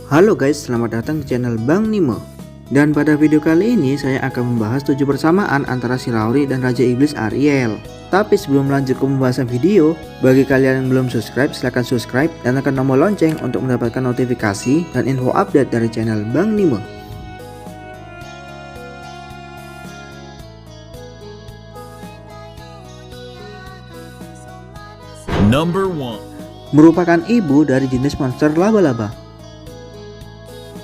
Halo guys, selamat datang di channel Bang Nimo. Dan pada video kali ini saya akan membahas 7 persamaan antara Shiraori dan Raja Iblis Ariel. Tapi sebelum lanjut ke pembahasan video, bagi kalian yang belum subscribe silahkan subscribe dan tekan tombol lonceng untuk mendapatkan notifikasi dan info update dari channel Bang Nimo. Number 1. Merupakan ibu dari jenis monster laba-laba.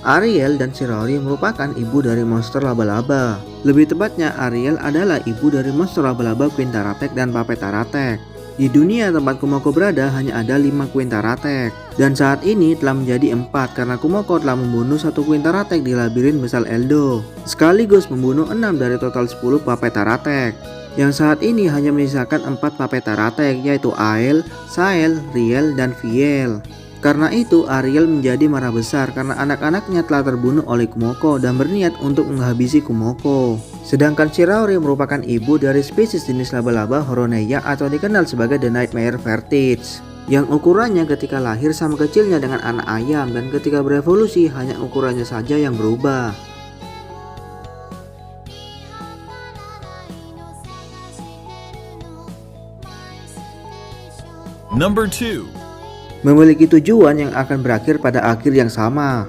Ariel dan Shiraori merupakan ibu dari monster laba-laba. Lebih tepatnya, Ariel adalah ibu dari monster laba-laba Quintaratek dan Papetaratek. Di dunia tempat Kumoko berada hanya ada 5 Quintaratek, dan saat ini telah menjadi 4 karena Kumoko telah membunuh 1 Quintaratek di labirin Besar Eldo, sekaligus membunuh 6 dari total 10 Papetaratek. Yang saat ini hanya menyisakan 4 Papetaratek, yaitu Ael, Sael, Riel, dan Viel. Karena itu Ariel menjadi marah besar karena anak-anaknya telah terbunuh oleh Kumoko dan berniat untuk menghabisi Kumoko. Sedangkan Shiraori merupakan ibu dari spesies jenis laba-laba Horoneia atau dikenal sebagai The Nightmare Vertex, yang ukurannya ketika lahir sama kecilnya dengan anak ayam dan ketika berevolusi hanya ukurannya saja yang berubah. Number 2. Memiliki tujuan yang akan berakhir pada akhir yang sama.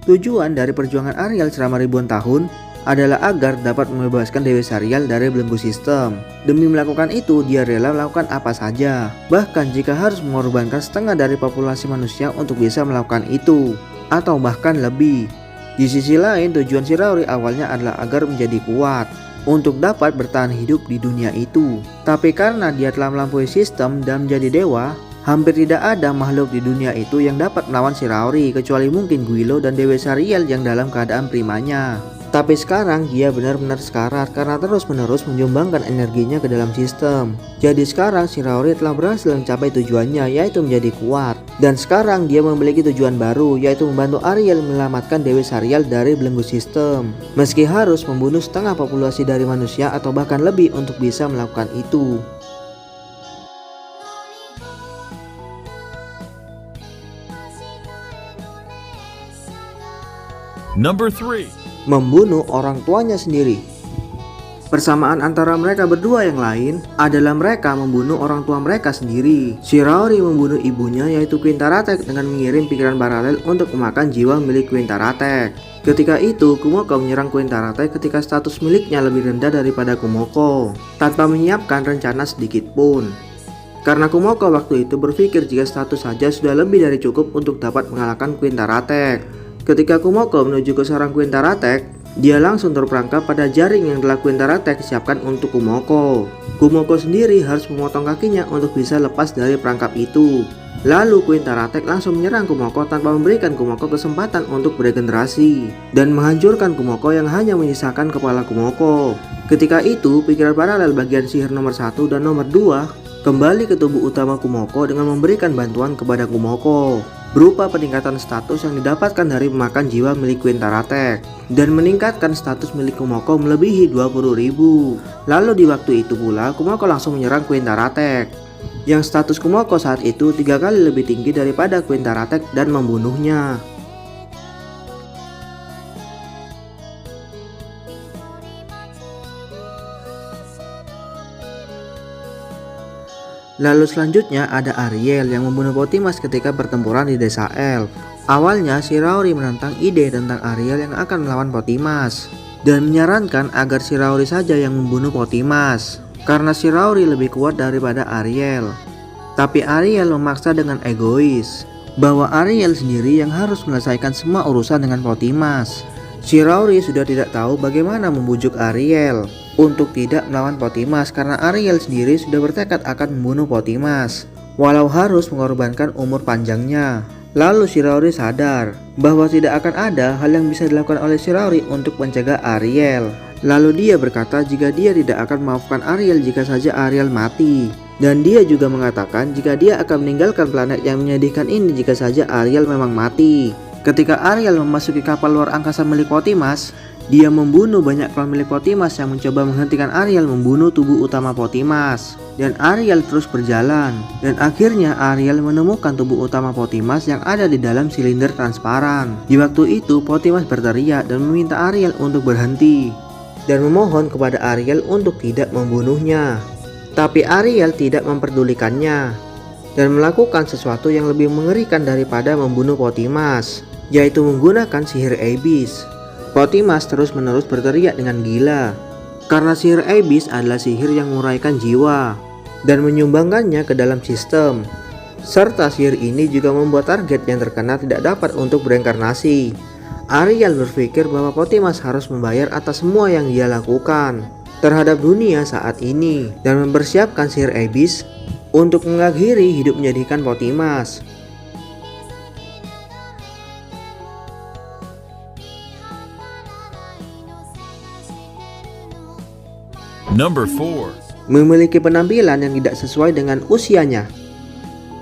Tujuan dari perjuangan Ariel selama ribuan tahun adalah agar dapat membebaskan Dewi Sariel dari belenggu sistem. Demi melakukan itu, dia rela melakukan apa saja, bahkan jika harus mengorbankan setengah dari populasi manusia untuk bisa melakukan itu, atau bahkan lebih. Di sisi lain, tujuan Shiraori awalnya adalah agar menjadi kuat untuk dapat bertahan hidup di dunia itu. Tapi karena dia telah melampaui sistem dan menjadi dewa, hampir tidak ada makhluk di dunia itu yang dapat melawan Shiraori kecuali mungkin Guilo dan Dewi Sariel yang dalam keadaan primanya. Tapi sekarang dia benar-benar sekarat karena terus-menerus menyumbangkan energinya ke dalam sistem. Jadi sekarang Shiraori telah berhasil mencapai tujuannya, yaitu menjadi kuat. Dan sekarang dia memiliki tujuan baru, yaitu membantu Ariel menyelamatkan Dewi Sariel dari belenggu sistem. Meski harus membunuh setengah populasi dari manusia atau bahkan lebih untuk bisa melakukan itu. Number 3. Membunuh orang tuanya sendiri. Persamaan antara mereka berdua yang lain adalah mereka membunuh orang tua mereka sendiri. Shiraori membunuh ibunya yaitu Quintaratek dengan mengirim pikiran paralel untuk memakan jiwa milik Quintaratek. Ketika itu Kumoko menyerang Quintaratek ketika status miliknya lebih rendah daripada Kumoko, tanpa menyiapkan rencana sedikit pun. Karena Kumoko waktu itu berpikir jika status saja sudah lebih dari cukup untuk dapat mengalahkan Quintaratek. Ketika Kumoko menuju ke sarang Quintaratek, dia langsung terperangkap pada jaring yang telah Quintaratek siapkan untuk Kumoko. Kumoko sendiri harus memotong kakinya untuk bisa lepas dari perangkap itu. Lalu Quintaratek langsung menyerang Kumoko tanpa memberikan Kumoko kesempatan untuk beregenerasi dan menghancurkan Kumoko yang hanya menyisakan kepala Kumoko. Ketika itu, pikiran paralel bagian sihir nomor 1 dan nomor 2 kembali ke tubuh utama Kumoko dengan memberikan bantuan kepada Kumoko berupa peningkatan status yang didapatkan dari memakan jiwa milik Quintaratek dan meningkatkan status milik Kumoko melebihi 20.000. Lalu di waktu itu pula Kumoko langsung menyerang Quintaratek yang status Kumoko saat itu 3 kali lebih tinggi daripada Quintaratek dan membunuhnya. Lalu selanjutnya ada Ariel yang membunuh Potimas ketika pertempuran di desa Elf. Awalnya Shiraori menentang ide tentang Ariel yang akan melawan Potimas dan menyarankan agar Shiraori saja yang membunuh Potimas karena Shiraori lebih kuat daripada Ariel. Tapi Ariel memaksa dengan egois bahwa Ariel sendiri yang harus menyelesaikan semua urusan dengan Potimas. Shiraori sudah tidak tahu bagaimana membujuk Ariel untuk tidak melawan Potimas karena Ariel sendiri sudah bertekad akan membunuh Potimas walau harus mengorbankan umur panjangnya. Lalu Shiraori sadar bahwa tidak akan ada hal yang bisa dilakukan oleh Shiraori untuk mencegah Ariel. Lalu dia berkata jika dia tidak akan memaafkan Ariel jika saja Ariel mati. Dan dia juga mengatakan jika dia akan meninggalkan planet yang menyedihkan ini jika saja Ariel memang mati. Ketika Ariel memasuki kapal luar angkasa milik Potimas, Dia membunuh banyak klan milik Potimas yang mencoba menghentikan Ariel membunuh tubuh utama Potimas. Dan Ariel terus berjalan. Dan akhirnya Ariel menemukan tubuh utama Potimas yang ada di dalam silinder transparan. Di waktu itu Potimas berteriak dan meminta Ariel untuk berhenti. Dan memohon kepada Ariel untuk tidak membunuhnya. Tapi Ariel tidak memperdulikannya. Dan melakukan sesuatu yang lebih mengerikan daripada membunuh Potimas, yaitu menggunakan sihir Abyss. Potimas terus-menerus berteriak dengan gila, karena sihir Abyss adalah sihir yang menguraikan jiwa dan menyumbangkannya ke dalam sistem. Serta sihir ini juga membuat target yang terkena tidak dapat untuk bereinkarnasi. Ariel berpikir bahwa Potimas harus membayar atas semua yang dia lakukan terhadap dunia saat ini dan mempersiapkan sihir Abyss untuk mengakhiri hidup menyedihkan Potimas. Number 4. Memiliki penampilan yang tidak sesuai dengan usianya.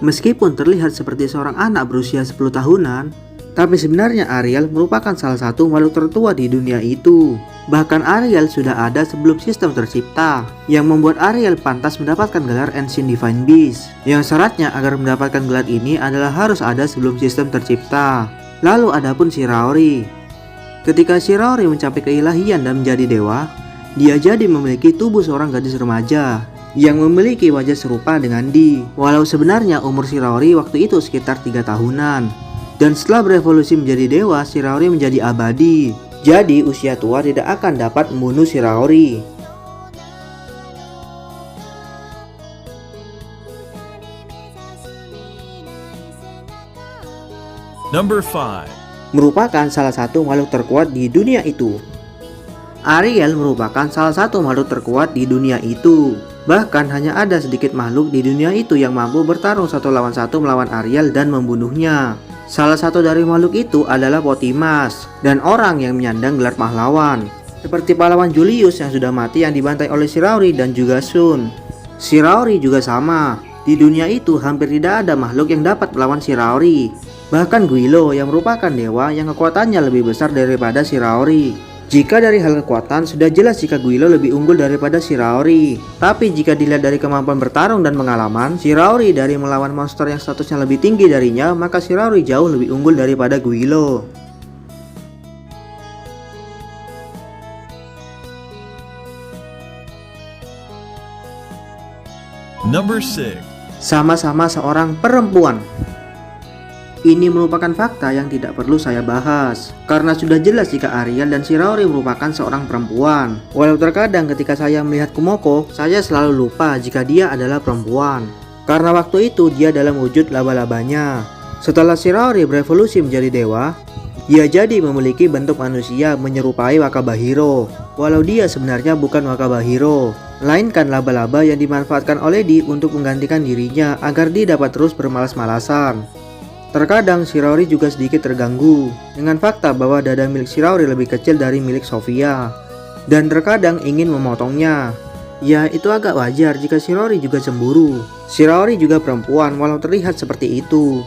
Meskipun terlihat seperti seorang anak berusia 10 tahunan, tapi sebenarnya Ariel merupakan salah satu makhluk tertua di dunia itu. Bahkan Ariel sudah ada sebelum sistem tercipta, yang membuat Ariel pantas mendapatkan gelar Ancient Divine Beast, yang syaratnya agar mendapatkan gelar ini adalah harus ada sebelum sistem tercipta. Lalu adapun Shiraori. Ketika Shiraori mencapai keilahian dan menjadi dewa, dia jadi memiliki tubuh seorang gadis remaja yang memiliki wajah serupa dengan Di. Walau sebenarnya umur Shiraori waktu itu sekitar 3 tahunan. Dan setelah berevolusi menjadi dewa, Shiraori menjadi abadi. Jadi usia tua tidak akan dapat membunuh Shiraori. Number 5. Merupakan salah satu makhluk terkuat di dunia itu. Ariel merupakan salah satu makhluk terkuat di dunia itu. Bahkan hanya ada sedikit makhluk di dunia itu yang mampu bertarung satu lawan satu melawan Ariel dan membunuhnya. Salah satu dari makhluk itu adalah Potimas dan orang yang menyandang gelar pahlawan, seperti pahlawan Julius yang sudah mati yang dibantai oleh Shiraori dan juga Shun. Shiraori juga sama. Di dunia itu hampir tidak ada makhluk yang dapat melawan Shiraori. Bahkan Guilo yang merupakan dewa yang kekuatannya lebih besar daripada Shiraori. Jika dari hal kekuatan, sudah jelas jika Guilo lebih unggul daripada Shiraori. Tapi jika dilihat dari kemampuan bertarung dan pengalaman, Shiraori dari melawan monster yang statusnya lebih tinggi darinya, maka Shiraori jauh lebih unggul daripada Guilo. Number 6. Sama-sama seorang perempuan. Ini merupakan fakta yang tidak perlu saya bahas, karena sudah jelas jika Ariel dan Shiraori merupakan seorang perempuan. Walau terkadang ketika saya melihat Kumoko, saya selalu lupa jika dia adalah perempuan, karena waktu itu dia dalam wujud laba-labanya. Setelah Shiraori berevolusi menjadi dewa, dia jadi memiliki bentuk manusia menyerupai Wakabahiro. Walau dia sebenarnya bukan Wakabahiro, melainkan laba-laba yang dimanfaatkan oleh Di untuk menggantikan dirinya agar Di dapat terus bermalas-malasan. Terkadang Shiraori juga sedikit terganggu dengan fakta bahwa dada milik Shiraori lebih kecil dari milik Sofia, dan terkadang ingin memotongnya. Ya, itu agak wajar jika Shiraori juga cemburu. Shiraori juga perempuan walau terlihat seperti itu.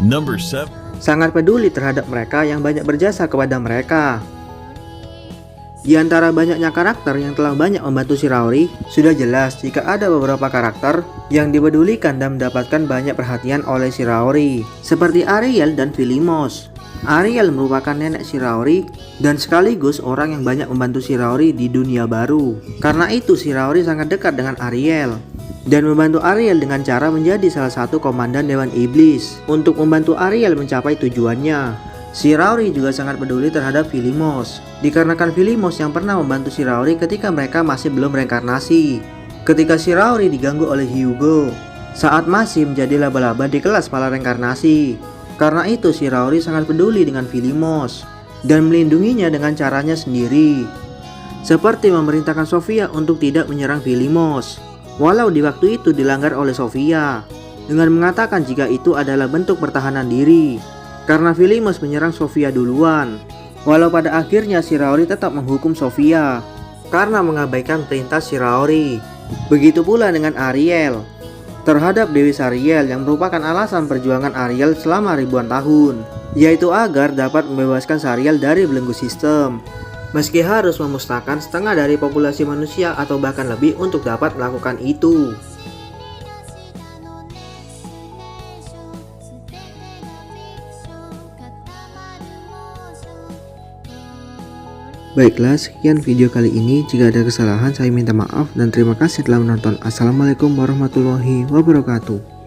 Number 7. Sangat peduli terhadap mereka yang banyak berjasa kepada mereka. Di antara banyaknya karakter yang telah banyak membantu Shiraori, sudah jelas jika ada beberapa karakter yang dipedulikan dan mendapatkan banyak perhatian oleh Shiraori, seperti Ariel dan Philimos. Ariel merupakan nenek Shiraori dan sekaligus orang yang banyak membantu Shiraori di dunia baru. Karena itu Shiraori sangat dekat dengan Ariel dan membantu Ariel dengan cara menjadi salah satu komandan Dewan Iblis untuk membantu Ariel mencapai tujuannya. Shiraori juga sangat peduli terhadap Philimos, dikarenakan Philimos yang pernah membantu Shiraori ketika mereka masih belum reinkarnasi. Ketika Shiraori diganggu oleh Hyugo saat masih menjadi laba-laba di kelas para reinkarnasi. Karena itu Shiraori sangat peduli dengan Philimos dan melindunginya dengan caranya sendiri, seperti memerintahkan Sofia untuk tidak menyerang Philimos, walau di waktu itu dilanggar oleh Sofia, dengan mengatakan jika itu adalah bentuk pertahanan diri. Karena Philimos menyerang Sofia duluan, walau pada akhirnya Shiraori tetap menghukum Sofia karena mengabaikan perintah Shiraori. Begitu pula dengan Ariel. terhadap Dewi Sariel yang merupakan alasan perjuangan Ariel selama ribuan tahun, yaitu agar dapat membebaskan Sariel dari belenggu sistem. Meski harus memusnahkan setengah dari populasi manusia atau bahkan lebih untuk dapat melakukan itu. Baiklah, sekian video kali ini. Jika ada kesalahan, saya minta maaf dan terima kasih telah menonton. Assalamualaikum warahmatullahi wabarakatuh.